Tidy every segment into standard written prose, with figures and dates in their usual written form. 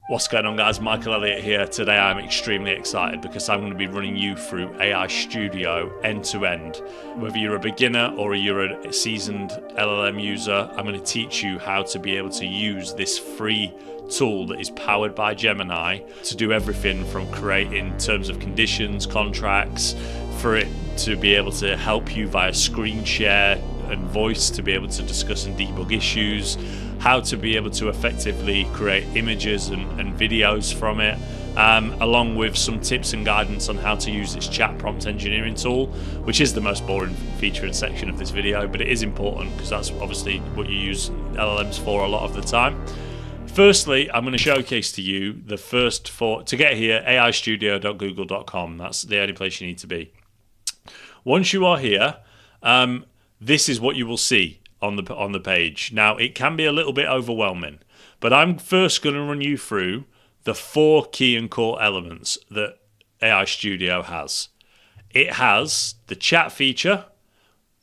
What's going on, guys? Michael Elliott here. Today I'm extremely excited because I'm going to be running you through AI Studio end to end. Whether you're a beginner or you're a seasoned LLM user, I'm going to teach you how to be able to use this free tool that is powered by Gemini to do everything from creating terms of conditions, contracts, for it to be able to help you via screen share and voice to be able to discuss and debug issues, how to be able to effectively create images and videos from it, along with some tips and guidance on how to use this chat prompt engineering tool, which is the most boring feature and section of this video, but it is important because that's obviously what you use LLMs for a lot of the time. Firstly, I'm going to showcase to you the first four. To get here, aistudio.google.com. That's the only place you need to be. Once you are here, this is what you will see on the page. Now, it can be a little bit overwhelming, but I'm first going to run you through the four key and core elements that AI Studio has. It has the chat feature,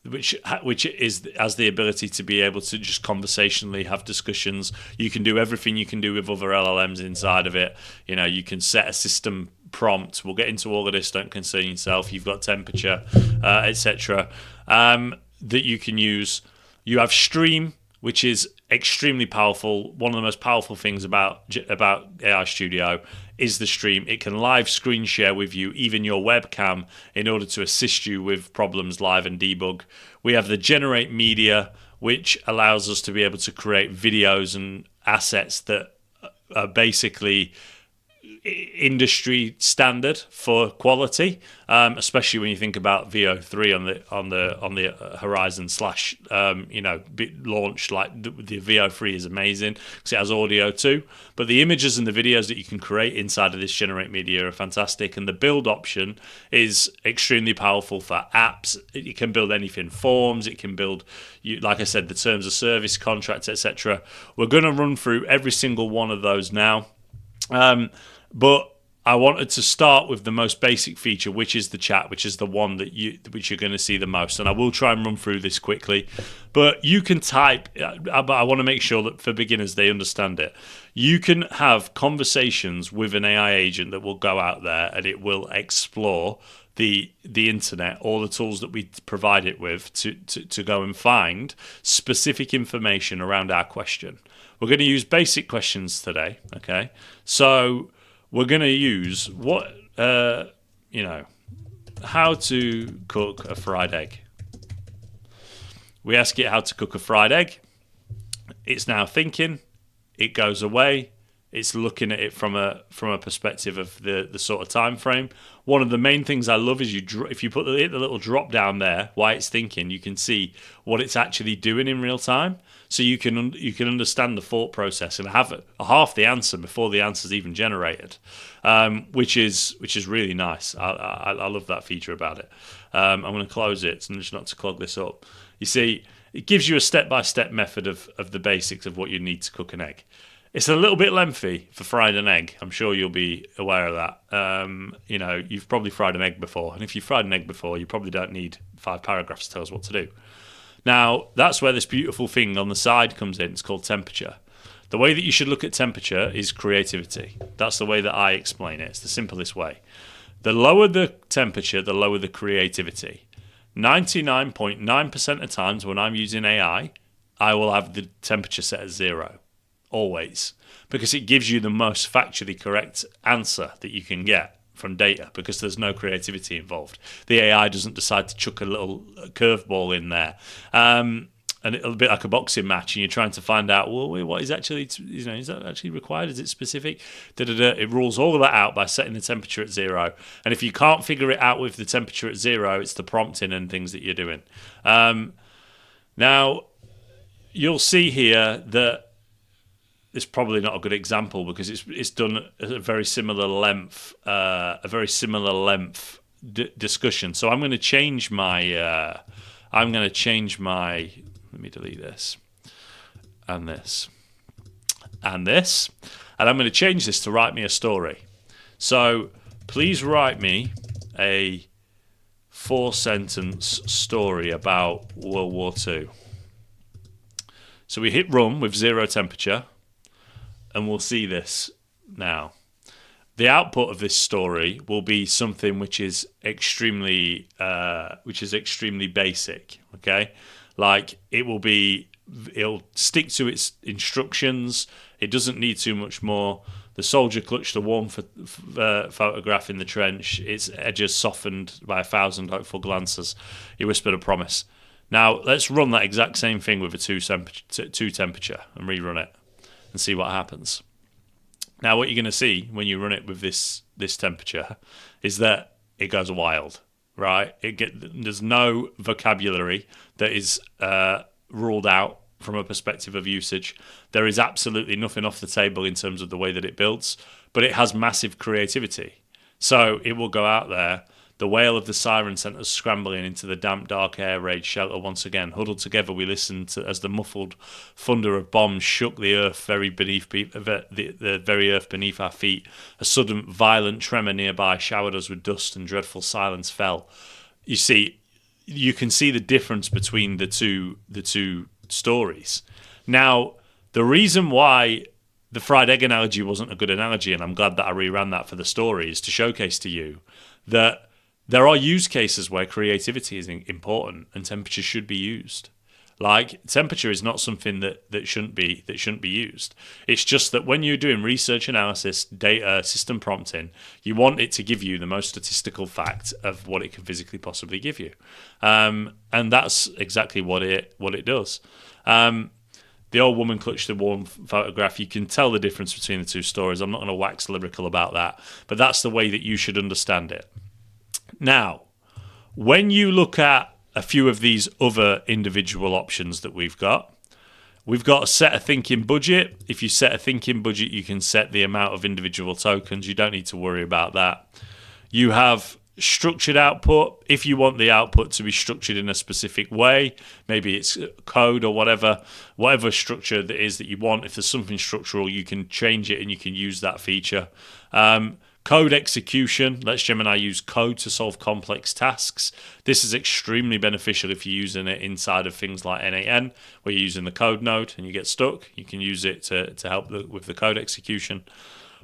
which has the ability to be able to just conversationally have discussions. You can do everything you can do with other LLMs inside of it. You know, you can set a system prompt. We'll get into all of this. Don't concern yourself. You've got temperature, etc. That you can use. You have Stream, which is extremely powerful. One of the most powerful things about AI Studio is the stream. It can live screen share with you, even your webcam, in order to assist you with problems live and debug. We have the Generate Media, which allows us to be able to create videos and assets that are basically industry standard for quality, especially when you think about VO3 on the horizon slash launch. Like the VO3 is amazing because it has audio too, but the images and the videos that you can create inside of this Generate Media are fantastic, and the build option is extremely powerful for apps. It can build anything, forms, it can build, like I said, the terms of service, contracts, etc. We're going to run through every single one of those now. But I wanted to start with the most basic feature, which is the chat, which is the one which you're going to see the most. And I will try and run through this quickly. But you can type, but I want to make sure that for beginners, they understand it. You can have conversations with an AI agent that will go out there and it will explore the internet, all the tools that we provide it with to go and find specific information around our question. We're going to use basic questions today, okay? So we're going to use how to cook a fried egg. We ask it how to cook a fried egg. It's now thinking. It goes away. It's looking at it from a perspective of the sort of time frame. One of the main things I love is if you put the little drop down there, while it's thinking, you can see what it's actually doing in real time. So you can understand the thought process and have half the answer before the answer's even generated, which is really nice. I love that feature about it. I'm going to close it and just not to clog this up. You see, it gives you a step-by-step method of the basics of what you need to cook an egg. It's a little bit lengthy for frying an egg. I'm sure you'll be aware of that. You've probably fried an egg before, and if you've fried an egg before, you probably don't need 5 paragraphs to tell us what to do. Now, that's where this beautiful thing on the side comes in. It's called temperature. The way that you should look at temperature is creativity. That's the way that I explain it. It's the simplest way. The lower the temperature, the lower the creativity. 99.9% of times when I'm using AI, I will have the temperature set at 0. Always. Because it gives you the most factually correct answer that you can get from data, because there's no creativity involved. The AI doesn't decide to chuck a little curveball in there. And it'll be like a boxing match, and you're trying to find out, well, what is actually, is that actually required? Is it specific? It rules all of that out by setting the temperature at 0. And if you can't figure it out with the temperature at 0, it's the prompting and things that you're doing. Now, you'll see here that it's probably not a good example because it's done at a very similar length, discussion. So I'm going to change my. Let me delete this, and this, and this, and I'm going to change this to write me a story. So please write me a 4-sentence story about World War II. So we hit run with 0 temperature. And we'll see this Now, the output of this story will be something which is extremely basic. Okay, like it'll stick to its instructions. It doesn't need too much more. The soldier clutched a warm photograph in the trench, its edges softened by 1,000 hopeful glances. He whispered a promise. Now, let's run that exact same thing with a two temperature and rerun it and see what happens. Now, what you're going to see when you run it with this temperature is that it goes wild, right? There's no vocabulary that is ruled out from a perspective of usage. There is absolutely nothing off the table in terms of the way that it builds, but it has massive creativity. So it will go out there. The wail of the siren sent us scrambling into the damp, dark air raid shelter once again. Huddled together, we listened as the muffled thunder of bombs shook the earth the very earth beneath our feet. A sudden, violent tremor nearby showered us with dust, and dreadful silence fell. You see, you can see the difference between the two stories. Now, the reason why the fried egg analogy wasn't a good analogy, and I'm glad that I reran that for the story, is to showcase to you that there are use cases where creativity is important and temperature should be used. Like, temperature is not something that shouldn't be used. It's just that when you're doing research analysis, data, system prompting, you want it to give you the most statistical fact of what it can physically possibly give you, and that's exactly what it does. The old woman clutched a warm photograph. You can tell the difference between the two stories. I'm not going to wax lyrical about that, but that's the way that you should understand it. Now, when you look at a few of these other individual options that we've got a set a thinking budget. If you set a thinking budget, you can set the amount of individual tokens. You don't need to worry about that. You have structured output. If you want the output to be structured in a specific way, maybe it's code or whatever structure that is that you want. If there's something structural, you can change it and you can use that feature. Code execution lets Gemini use code to solve complex tasks. This is extremely beneficial if you're using it inside of things like N8N, where you're using the code node and you get stuck. You can use it to help with the code execution.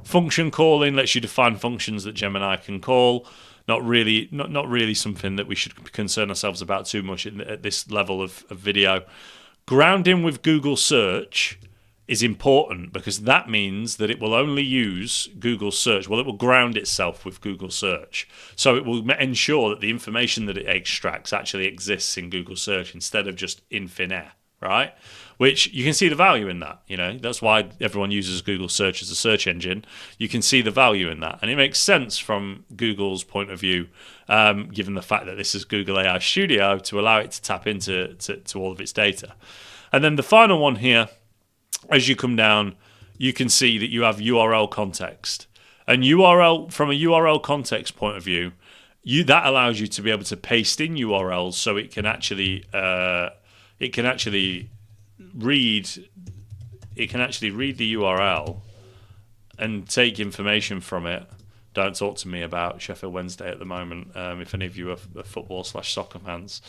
Function calling lets you define functions that Gemini can call. Not really something that we should concern ourselves about too much at this level of video. Grounding with Google search is important because that means that it will only use Google search. Well, it will ground itself with Google search. So it will ensure that the information that it extracts actually exists in Google search instead of just in thin air, right? Which you can see the value in that. That's why everyone uses Google search as a search engine. You can see the value in that. And it makes sense from Google's point of view, given the fact that this is Google AI Studio, to allow it to tap into all of its data. And then the final one here, as you come down, you can see that you have URL context. And from a URL context point of view, that allows you to be able to paste in URLs so it can actually read the URL and take information from it. Don't talk to me about Sheffield Wednesday at the moment, if any of you are football/soccer fans.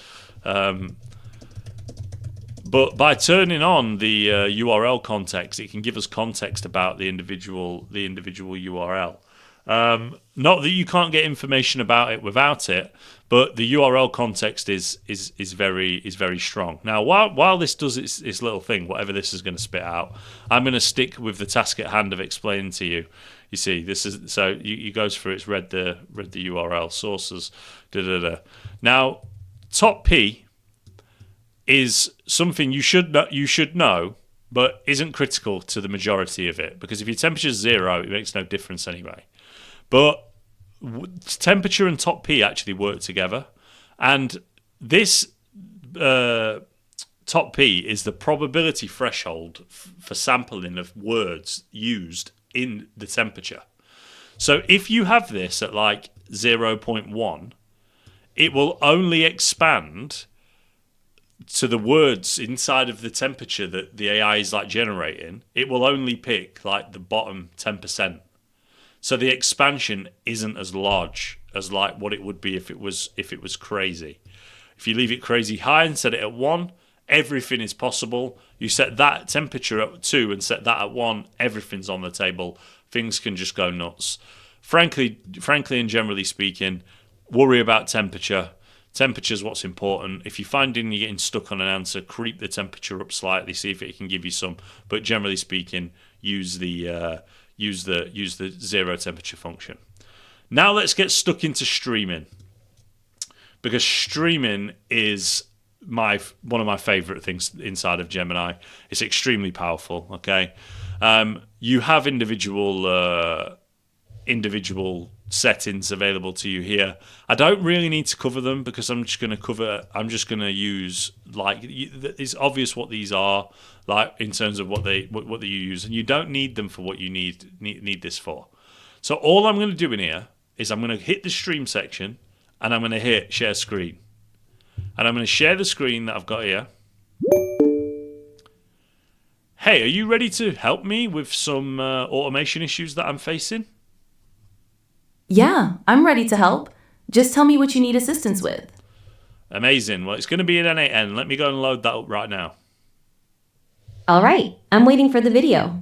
But by turning on the URL context, it can give us context about the individual URL. Not that you can't get information about it without it, but the URL context is very strong. Now, while this does its little thing, whatever this is going to spit out, I'm going to stick with the task at hand of explaining to you. You see, this is so you goes through. It's read the URL sources. Now, top P is something you should know, but isn't critical to the majority of it, because if your temperature is 0, it makes no difference anyway. But temperature and top P actually work together, and this top P is the probability threshold for sampling of words used in the temperature. So if you have this at like 0.1, it will only expand to the words inside of the temperature that the AI is like generating. It will only pick like the bottom 10%. So the expansion isn't as large as like what it would be if it was crazy. If you leave it crazy high and set it at 1, everything is possible. You set that temperature at 2 and set that at 1, everything's on the table things can just go nuts. Frankly and generally speaking, worry about temperature. Temperature is what's important. If you're finding you're getting stuck on an answer, creep the temperature up slightly, see if it can give you some. But generally speaking, use the zero temperature function. Now let's get stuck into streaming, because streaming is one of my favorite things inside of Gemini. It's extremely powerful. Okay, you have individual settings available to you here. I don't really need to cover them because I'm just going to use, like, it's obvious what these are, like, in terms of what you use, and you don't need them for what you need this for. So all I'm going to do in here is I'm going to hit the stream section, and I'm going to hit share screen, and I'm going to share the screen that I've got here. Hey, are you ready to help me with some automation issues that I'm facing? Yeah, I'm ready to help. Just tell me what you need assistance with. Amazing. Well, it's going to be an N8N. Let me go and load that up right now. All right, I'm waiting for the video.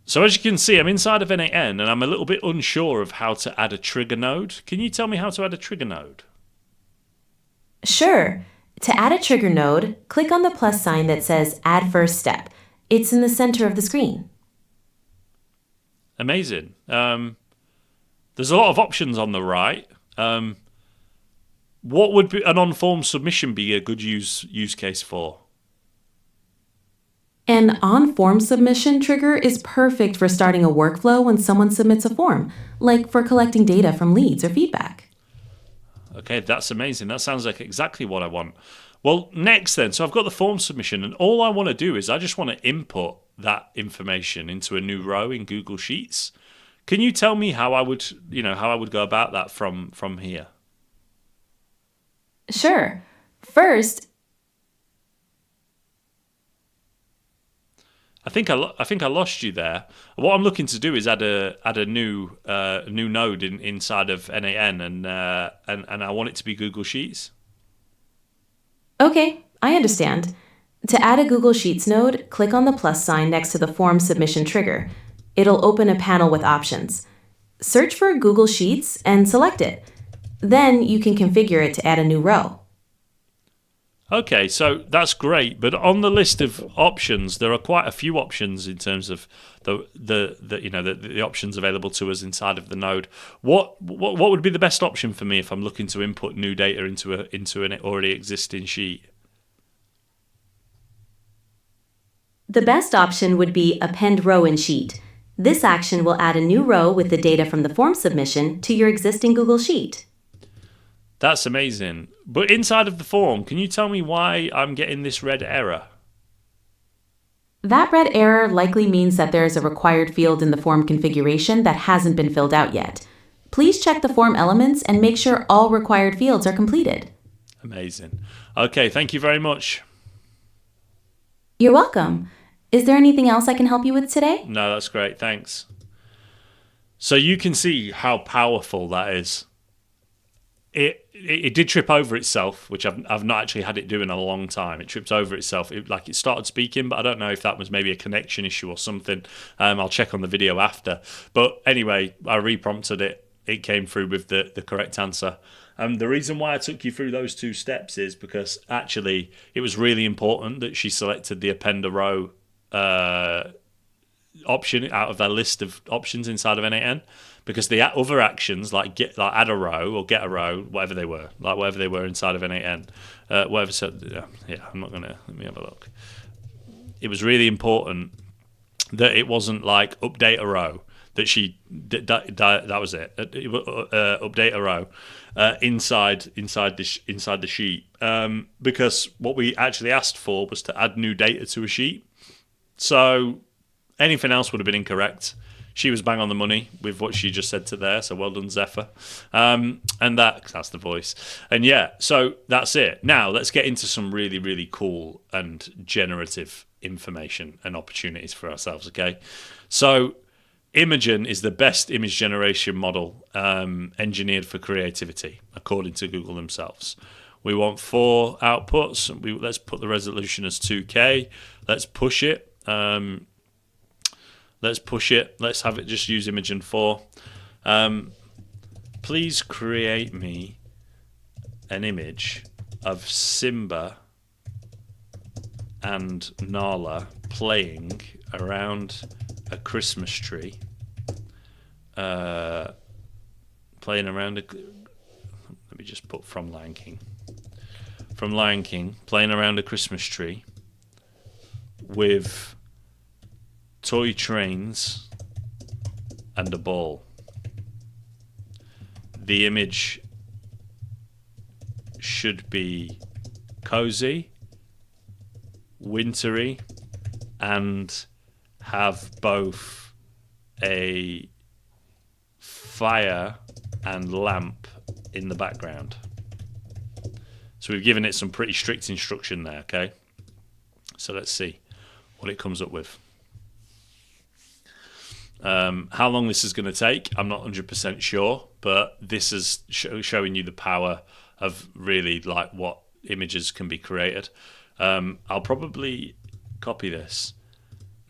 So as you can see, I'm inside of N8N, and I'm a little bit unsure of how to add a trigger node. Can you tell me how to add a trigger node? Sure. To add a trigger node, click on the plus sign that says Add First Step. It's in the center of the screen. Amazing. There's a lot of options on the right. What would be an on-form submission be a good use case for? An on-form submission trigger is perfect for starting a workflow when someone submits a form, like for collecting data from leads or feedback. Okay, that's amazing. That sounds like exactly what I want. Well, next then, so I've got the form submission, and all I want to do is I just want to input that information into a new row in Google Sheets. Can you tell me how I would go about that from here? Sure. First, I think I lost you there. What I'm looking to do is add a new node inside of N8N, and I want it to be Google Sheets. okay, I understand. To add a Google Sheets node, click on the plus sign next to the form submission trigger. It'll open a panel with options. Search for Google Sheets and select it. Then you can configure it to add a new row. Okay, so that's great, but on the list of options, there are quite a few options in terms of the options available to us inside of the node. What would be the best option for me if I'm looking to input new data into an already existing sheet? The best option would be Append Row in Sheet. This action will add a new row with the data from the form submission to your existing Google Sheet. That's amazing. But inside of the form, can you tell me why I'm getting this red error? That red error likely means that there is a required field in the form configuration that hasn't been filled out yet. Please check the form elements and make sure all required fields are completed. Amazing. Okay, thank you very much. You're welcome. Is there anything else I can help you with today? No, that's great. Thanks. So you can see how powerful that is. It did trip over itself, which I've not actually had it do in a long time. It tripped over itself. It started speaking, but I don't know if that was maybe a connection issue or something. I'll check on the video after. But anyway, I reprompted it. It came through with the correct answer. The reason why I took you through those two steps is because actually it was really important that she selected the append a row option out of that list of options inside of N8N, because the other actions like add a row or get a row, whatever they were inside of N8N, I'm not gonna, let me have a look. It was really important that it wasn't like update a row, that she that was it. Update a row inside the sheet, because what we actually asked for was to add new data to a sheet. So anything else would have been incorrect. She was bang on the money with what she just said to there, so well done, Zephyr. And that's the voice. And yeah, so that's it. Now let's get into some really, really cool and generative information and opportunities for ourselves, okay? So Imagen is the best image generation model engineered for creativity, according to Google themselves. We want 4 outputs. Let's put the resolution as 2K. Let's push it. Let's push it. Let's have it just use Imogen 4. Please create me an image of Simba and Nala playing around a Christmas tree. Playing around a... Let me just put from Lion King. From Lion King, playing around a Christmas tree with toy trains and a ball. The image should be cozy, wintry, and have both a fire and lamp in the background. So we've given it some pretty strict instruction there, okay? So let's see what it comes up with. How long this is going to take, I'm not 100% sure, but this is showing you the power of really like what images can be created. I'll probably copy this.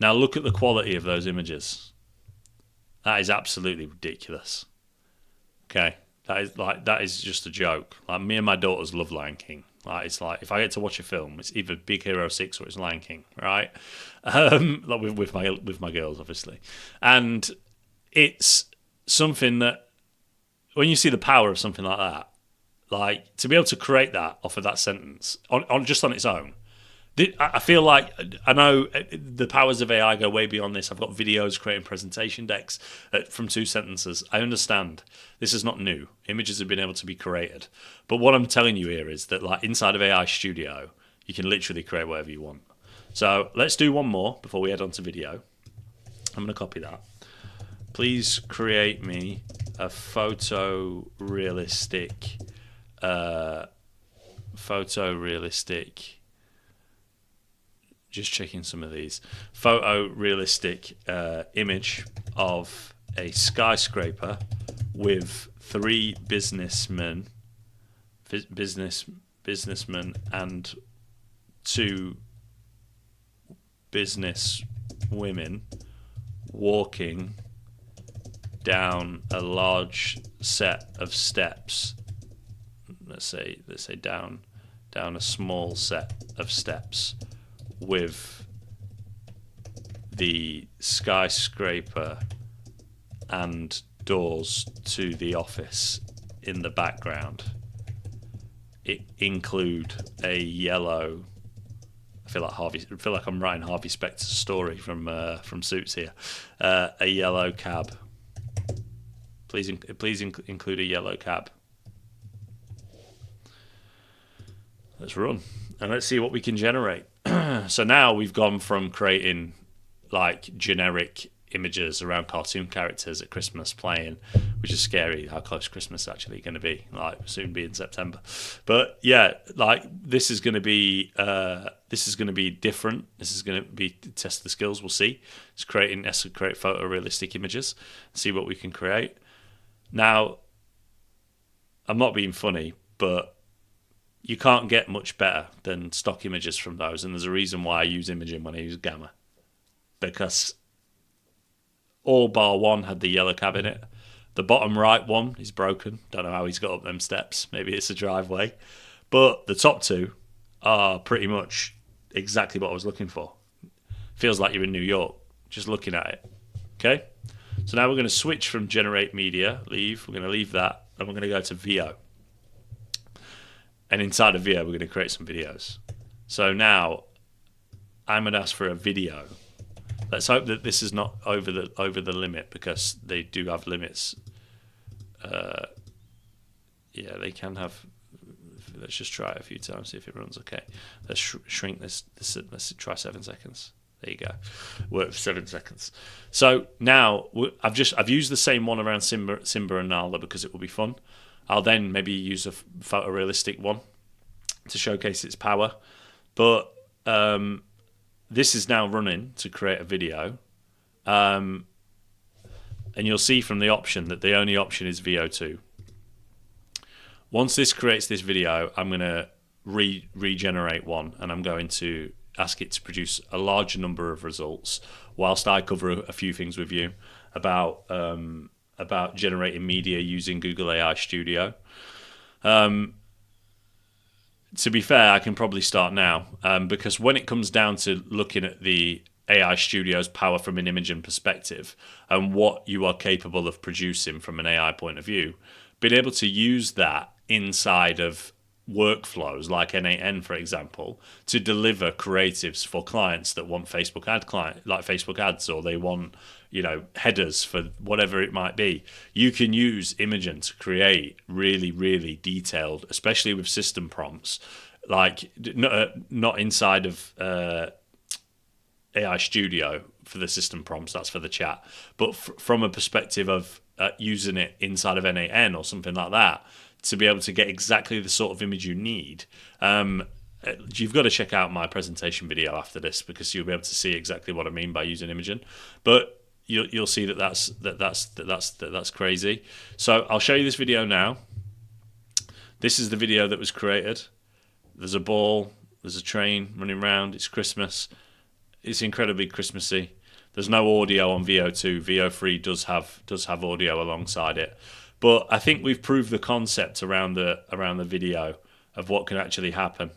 Now look at the quality of those images. That is absolutely ridiculous. Okay, that is just a joke. Like, me and my daughters love Lion King. Like, it's like if I get to watch a film, it's either Big Hero 6 or it's Lion King, right? Like with my girls, obviously, and it's something that when you see the power of something like that, like to be able to create that off of that sentence on just on its own. I feel like I know the powers of AI go way beyond this. I've got videos creating presentation decks from 2 sentences. I understand this is not new. Images have been able to be created. But what I'm telling you here is that like inside of AI Studio, you can literally create whatever you want. So let's do one more before we head on to video. I'm going to copy that. Please create me a photorealistic just checking some of these. Photorealistic image of a skyscraper with 3 businessmen and 2 business women walking down a large set of steps. Let's say down a small set of steps with the skyscraper and doors to the office in the background. It include a yellow. I feel like I'm writing Harvey Specter's story from Suits here. A yellow cab. Please include a yellow cab. Let's run and let's see what we can generate. So now we've gone from creating like generic images around cartoon characters at Christmas playing, which is scary how close Christmas is actually going to be, like soon be in September. But yeah, like this is going to be different. This is going to be test the skills. We'll see. Let's create photorealistic images, see what we can create. Now, I'm not being funny, but you can't get much better than stock images from those, and there's a reason why I use Imogen when I use Gamma, because all bar one had the yellow cab in it. The bottom right one is broken. Don't know how he's got up them steps. Maybe it's a driveway. But the top 2 are pretty much exactly what I was looking for. Feels like you're in New York, just looking at it. Okay? So now we're going to switch from generate media, We're going to leave that, and we're going to go to VO. And inside of VO, we're going to create some videos. So now I'm going to ask for a video. Let's hope that this is not over the limit, because they do have limits. Yeah, they can have. Let's just try it a few times, see if it runs okay. Let's shrink this. Let's try 7 seconds. There you go. Work for 7 seconds. So now I've used the same one around Simba and Nala because it will be fun. I'll then maybe use a photorealistic one to showcase its power. But this is now running to create a video. And you'll see from the option that the only option is VO2. Once this creates this video, I'm going to regenerate one, and I'm going to ask it to produce a larger number of results, whilst I cover a few things with you about generating media using Google AI Studio. To be fair, I can probably start now, because when it comes down to looking at the AI Studio's power from an imaging perspective and what you are capable of producing from an AI point of view, being able to use that inside of workflows like N8N, for example, to deliver creatives for clients that want Facebook ads, or they want, headers for whatever it might be. You can use Imogen to create really, really detailed, especially with system prompts, like not inside of AI Studio for the system prompts, that's for the chat, but from a perspective of using it inside of N8N or something like that, to be able to get exactly the sort of image you need. You've got to check out my presentation video after this, because you'll be able to see exactly what I mean by using Imogen. But you'll see that's crazy. So I'll show you this video now. This is the video that was created. There's a ball, there's a train running around. It's Christmas. It's incredibly Christmassy. There's no audio on VO2. VO3 does have audio alongside it. But I think we've proved the concept around the video of what can actually happen.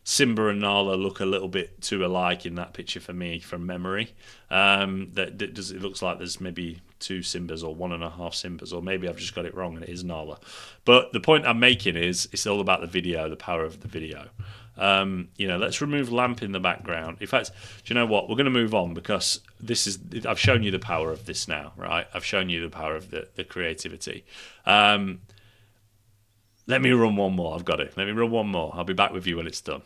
Simba and Nala look a little bit too alike in that picture for me from memory. It looks like there's maybe 2 Simbas or 1.5 Simbas, or maybe I've just got it wrong and it is Nala. But the point I'm making is it's all about the video, the power of the video. Let's remove lamp in the background. In fact, do you know what? We're going to move on, because I've shown you the power of this now, right? I've shown you the power of the creativity. Let me run one more. I've got it. Let me run one more. I'll be back with you when it's done.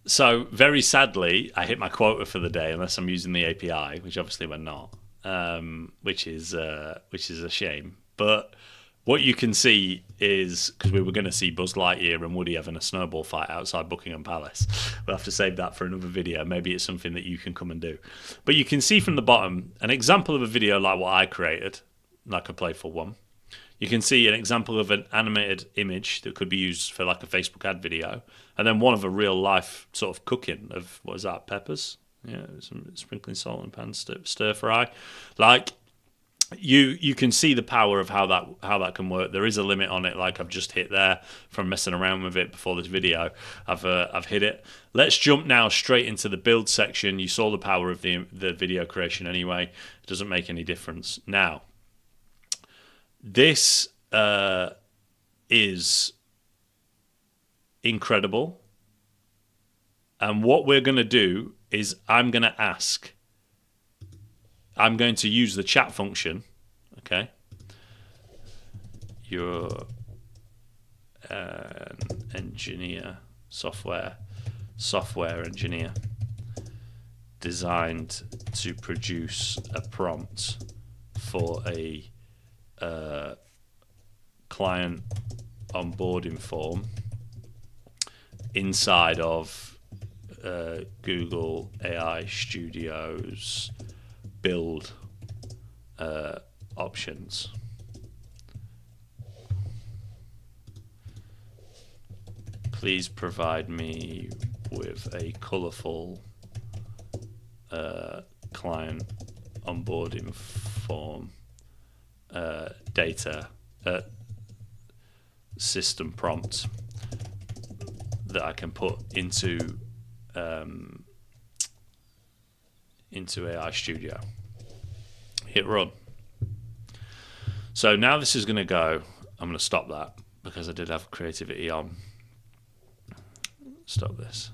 So very sadly, I hit my quota for the day, unless I'm using the API, which obviously we're not, which is a shame. But what you can see is, because we were going to see Buzz Lightyear and Woody having a snowball fight outside Buckingham Palace. We'll have to save that for another video. Maybe it's something that you can come and do. But you can see from the bottom an example of a video like what I created, like a playful one. You can see an example of an animated image that could be used for like a Facebook ad video, and then one of a real life sort of cooking of, what is that, peppers? Yeah, some sprinkling salt and pan stir fry. Like, you can see the power of how that can work. There is a limit on it, like I've just hit there from messing around with it before this video. I've hit it. Let's jump now straight into the build section. You saw the power of the video creation anyway. It doesn't make any difference. Now, this is incredible. And what we're going to do is I'm going to use the chat function, okay? You're an engineer, software engineer, designed to produce a prompt for a client onboarding form inside of Google AI Studio's build options. Please provide me with a colorful client onboarding form data system prompt that I can put into AI Studio. Hit run. So now this is going to go. I'm going to stop that because I did have creativity on. Stop this.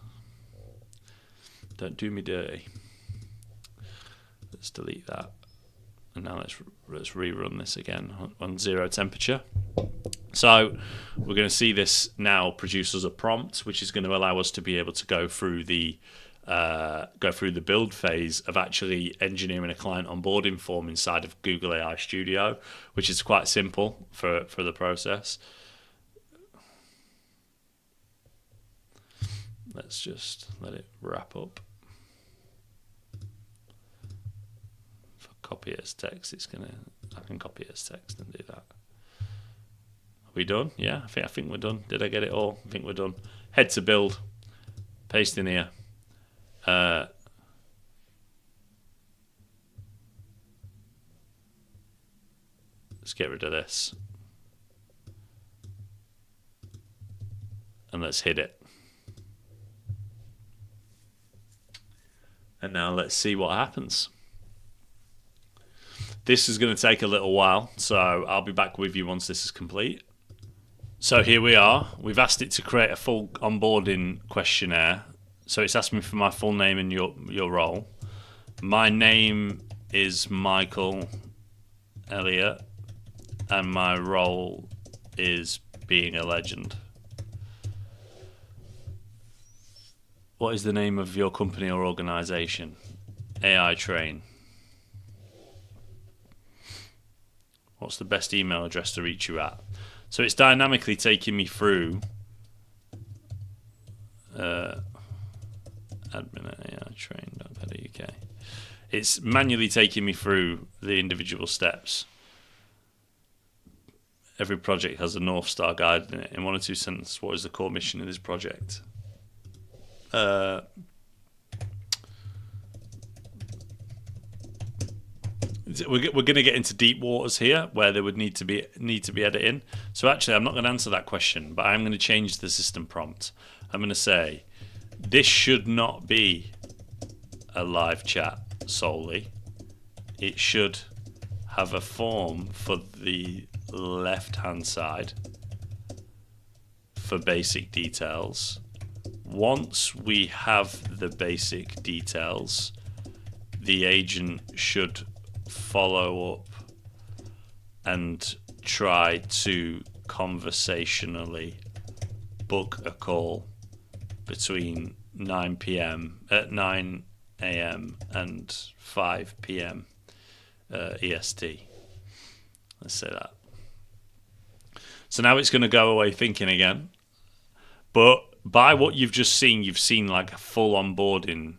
Don't do me dirty. Let's delete that. And now let's rerun this again on 0 temperature. So we're going to see this now produce us a prompt, which is going to allow us to be able to go through the build phase of actually engineering a client onboarding form inside of Google AI Studio, which is quite simple for the process. Let's just let it wrap up. For copy it as text, I can copy it as text and do that. Are we done? Yeah, I think we're done. Did I get it all? I think we're done. Head to build, paste in here. Let's get rid of this. And let's hit it. And now let's see what happens. This is going to take a little while, so I'll be back with you once this is complete. So here we are. We've asked it to create a full onboarding questionnaire. So it's asked me for my full name and your role. My name is Michael Elliott, and my role is being a legend. What is the name of your company or organization? AI Train. What's the best email address to reach you at? So it's dynamically taking me through admin@aitrain.co.uk. It's manually taking me through the individual steps. Every project has a North Star guide in it. In one or two sentences, what is the core mission of this project? We're going to get into deep waters here where there would need to be editing. So actually, I'm not going to answer that question, but I'm going to change the system prompt. I'm going to say, this should not be a live chat solely. It should have a form for the left-hand side for basic details. Once we have the basic details, the agent should follow up and try to conversationally book a call between 9 a.m. and 5 p.m. EST. Let's say that. So now it's going to go away thinking again. But by what you've just seen, you've seen like a full onboarding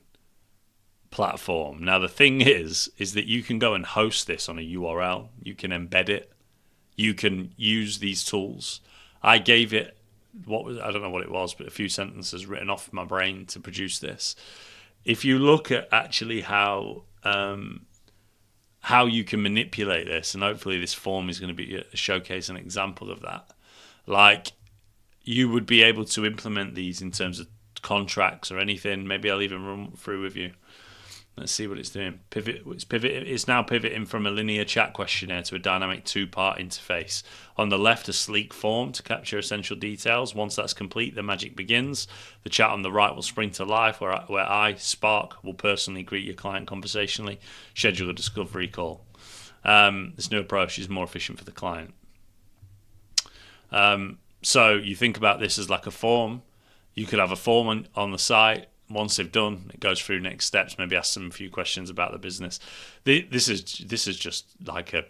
platform. Now the thing is that you can go and host this on a URL. You can embed it. You can use these tools. I gave it I don't know what it was, but a few sentences written off my brain to produce this. If you look at actually how you can manipulate this, and hopefully this form is going to be a showcase, an example of that. Like, you would be able to implement these in terms of contracts or anything. Maybe I'll even run through with you. Let's see what it's doing. It's now pivoting from a linear chat questionnaire to a dynamic two-part interface. On the left, a sleek form to capture essential details. Once that's complete, the magic begins. The chat on the right will spring to life, where I, Spark, will personally greet your client conversationally, schedule a discovery call. This new approach is more efficient for the client. So you think about this as like a form. You could have a form on the site. Once they've done, it goes through next steps. Maybe ask them a few questions about the business. This is just like a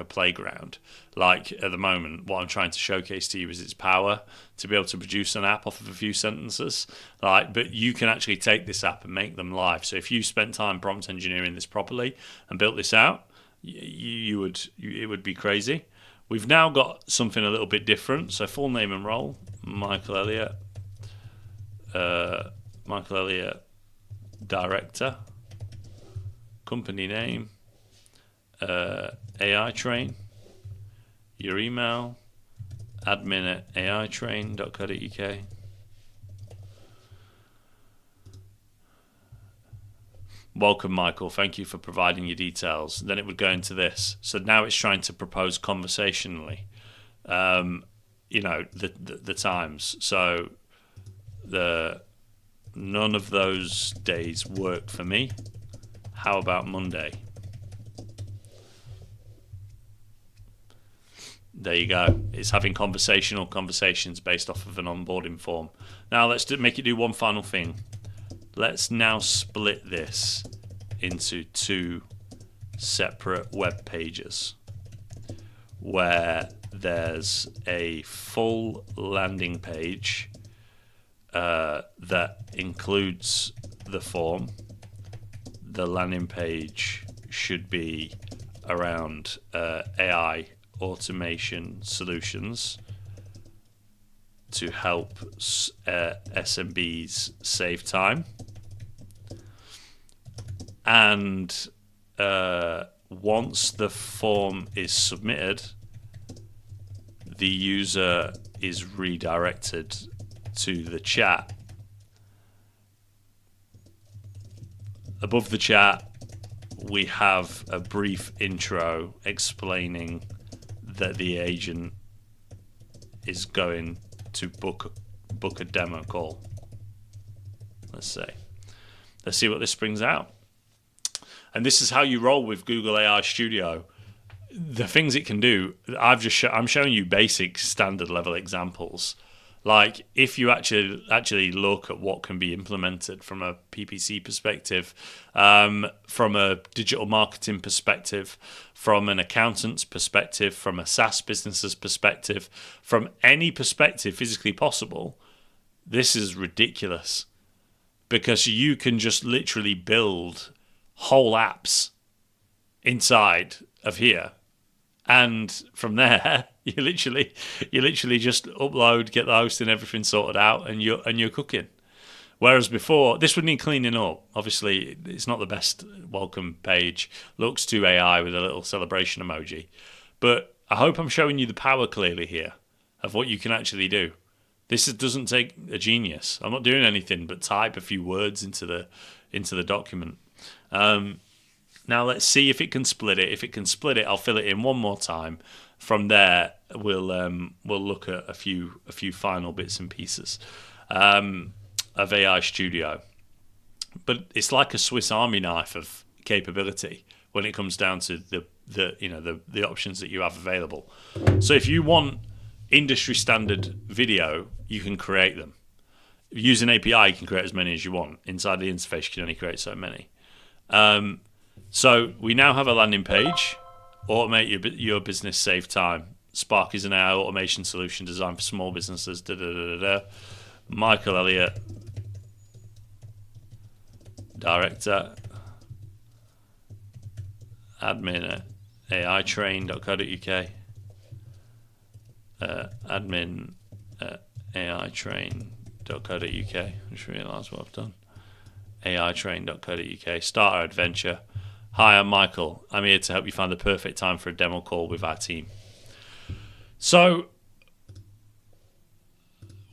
playground. Like at the moment, what I'm trying to showcase to you is its power to be able to produce an app off of a few sentences. But you can actually take this app and make them live. So if you spent time prompt engineering this properly and built this out, it would be crazy. We've now got something a little bit different. So full name and role, Michael Elliott. Michael Elliott, director. Company name, AI Train. Your email, admin@aitrain.co.uk. Welcome, Michael. Thank you for providing your details. Then it would go into this. So now it's trying to propose conversationally, the times. So none of those days work for me. How about Monday? There you go. It's having conversations based off of an onboarding form. Now let's make it do one final thing. Let's now split this into two separate web pages where there's a full landing page that includes the form. The landing page should be around AI automation solutions to help SMBs save time. And once the form is submitted, the user is redirected to the chat. Above the chat, we have a brief intro explaining that the agent is going to book a demo call. Let's see what this brings out. And this is how you roll with Google AI Studio. The things it can do, I'm showing you basic standard level examples. Like if you actually look at what can be implemented from a PPC perspective, from a digital marketing perspective, from an accountant's perspective, from a SaaS business's perspective, from any perspective physically possible, this is ridiculous. Because you can just literally build whole apps inside of here. And from there, you literally just upload, get the hosting, everything sorted out, and you're cooking. Whereas before, this would need cleaning up. Obviously, it's not the best welcome page. Looks too AI with a little celebration emoji. But I hope I'm showing you the power clearly here of what you can actually do. This doesn't take a genius. I'm not doing anything but type a few words into the document. Now let's see if it can split it. If it can split it, I'll fill it in one more time. From there, we'll look at a few final bits and pieces of AI Studio. But it's like a Swiss Army knife of capability when it comes down to the options that you have available. So if you want industry standard video, you can create them. Using API, you can create as many as you want. Inside the interface, you can only create so many. So we now have a landing page. Automate your business, save time. Spark is an AI automation solution designed for small businesses. Michael Elliott, director, admin at aitrain.co.uk. Admin at aitrain.co.uk. I just realised what I've done. aitrain.co.uk. Start our adventure. Hi, I'm Michael. I'm here to help you find the perfect time for a demo call with our team. So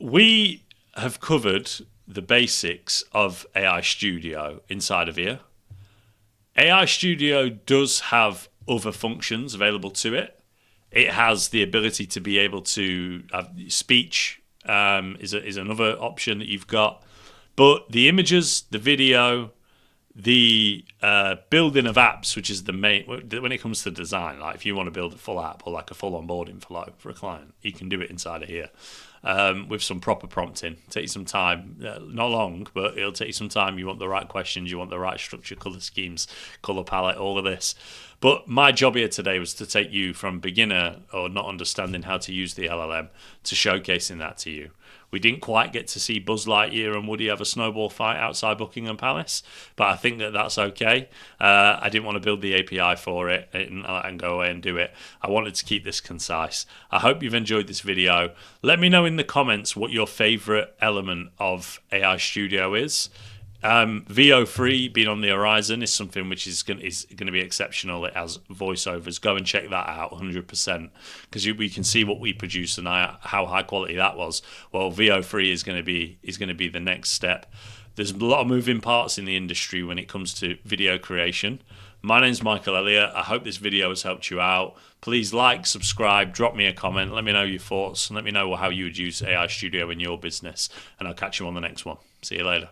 we have covered the basics of AI Studio inside of here. AI Studio does have other functions available to it. It has the ability to be able to have speech is another option that you've got. But the images, the video, the building of apps, which is the main, when it comes to design, like if you want to build a full app or like a full onboarding flow for a client, you can do it inside of here with some proper prompting. Take you some time, not long, but it'll take you some time. You want the right questions, you want the right structure, color schemes, color palette, all of this. But my job here today was to take you from beginner or not understanding how to use the LLM to showcasing that to you. We didn't quite get to see Buzz Lightyear and Woody have a snowball fight outside Buckingham Palace, but I think that that's okay. I didn't want to build the API for it and go away and do it. I wanted to keep this concise. I hope you've enjoyed this video. Let me know in the comments what your favorite element of AI Studio is. VO3 being on the horizon is something which is going to be exceptional. It has voiceovers. Go and check that out 100% because we can see what we produce and how high quality that was. Well, VO3 is going to be the next step. There's a lot of moving parts in the industry when it comes to video creation. My name's Michael Elliott. I hope this video has helped you out. Please like, subscribe, drop me a comment. Let me know your thoughts and let me know how you would use AI Studio in your business. And I'll catch you on the next one. See you later.